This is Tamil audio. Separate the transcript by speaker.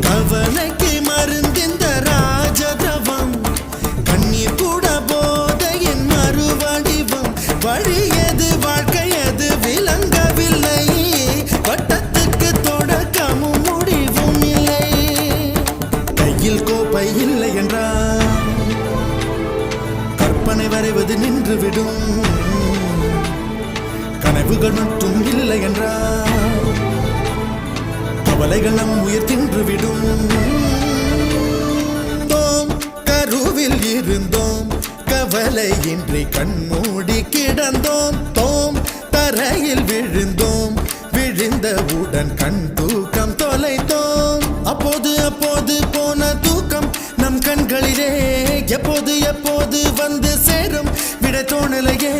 Speaker 1: கவலைக்கு மருந்திந்த ராஜதவம் கண்ணீர் கூட போதையின் மறுவடிவம் வழியது வாழ்க்கையது விளங்கவில்லை வட்டத்துக்கு தொடக்கமும் முடிவும் இல்லை கையில் கோப்பை இல்லை என்றால் கற்பனை வரைவது நின்றுவிடும் கனவுகள் மட்டும் இல்லை என்றால் கவலைகள் நம் உயிர் தின்றுவிடும் தோம் கருவில் இருந்தோம் கவலையின்றி கண்மூடி கிடந்தோம் தோம் தரையில் விழுந்தோம் விழுந்தவுடன் கண் தூக்கம் தொலைத்தோம் அப்போது அப்போது போன தூக்கம் நம் கண்களிலே எப்போது எப்போது வந்து சேரும் விட தோணலையே